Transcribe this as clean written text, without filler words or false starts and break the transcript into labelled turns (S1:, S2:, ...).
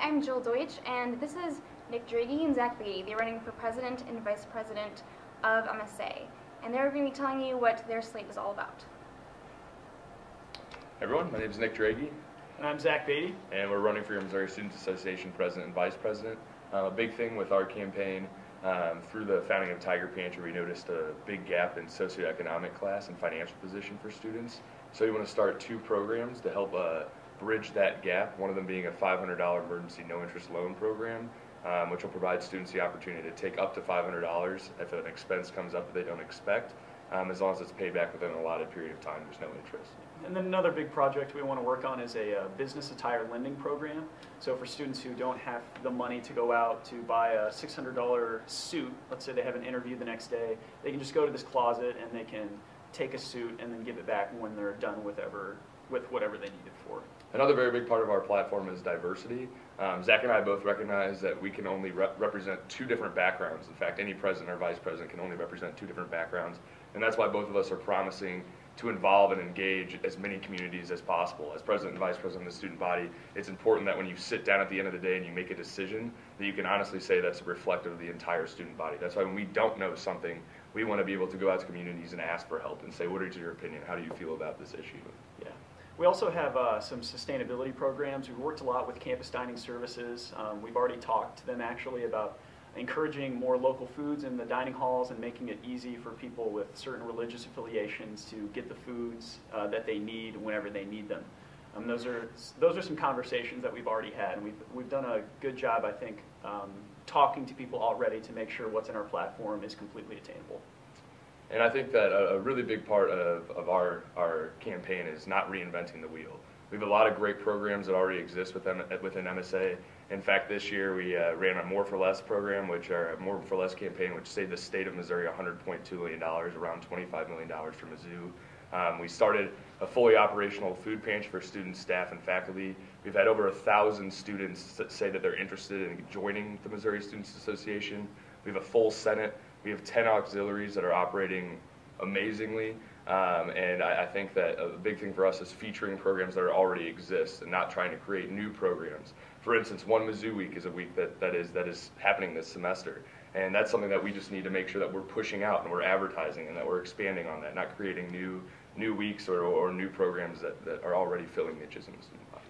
S1: I'm Jill Deutsch, and this is Nick Droege and Zach Beattie. They're running for president and vice president of MSA, and they're going to be telling you what their slate is all about.
S2: Hey everyone, my name is Nick Droege.
S3: And I'm Zach Beattie.
S2: And we're running for your Missouri Students Association president and vice president. A big thing with our campaign, through the founding of Tiger Pantry, we noticed a big gap in socioeconomic class and financial position for students. So we want to start two programs to help bridge that gap, one of them being a $500 emergency no-interest loan program, which will provide students the opportunity to take up to $500 if an expense comes up that they don't expect, as long as it's paid back within an allotted period of time. There's no interest.
S3: And then another big project we want to work on is a business attire lending program. So for students who don't have the money to go out to buy a $600 suit, let's say they have an interview the next day, they can just go to this closet and they can take a suit and then give it back when they're done with whatever they need it for.
S2: Another very big part of our platform is diversity. Zach and I both recognize that we can only represent two different backgrounds. In fact, any president or vice president can only represent two different backgrounds. And that's why both of us are promising to involve and engage as many communities as possible. As president and vice president of the student body, it's important that when you sit down at the end of the day and you make a decision, that you can honestly say that's reflective of the entire student body. That's why when we don't know something, we want to be able to go out to communities and ask for help and say, what is your opinion? How do you feel about this issue?
S3: Yeah. We also have some sustainability programs. We've worked a lot with campus dining services. We've already talked to them actually about encouraging more local foods in the dining halls and making it easy for people with certain religious affiliations to get the foods that they need whenever they need them. Those are some conversations that we've already had, and we've done a good job, I think, talking to people already to make sure what's in our platform is completely attainable.
S2: And I think that a really big part of our campaign is not reinventing the wheel. We have a lot of great programs that already exist within MSA. In fact, this year we ran a More for Less program, a More for Less campaign, which saved the state of Missouri $100.2 million, around $25 million for Mizzou. We started a fully operational food pantry for students, staff, and faculty. We've had over 1,000 students that say that they're interested in joining the Missouri Students Association. We have a full Senate. We have 10 auxiliaries that are operating amazingly. And I think that a big thing for us is featuring programs that already exist and not trying to create new programs. For instance, One Mizzou Week is a week that is happening this semester. And that's something that we just need to make sure that we're pushing out and we're advertising and that we're expanding on that, not creating new weeks or new programs that are already filling niches in the student body.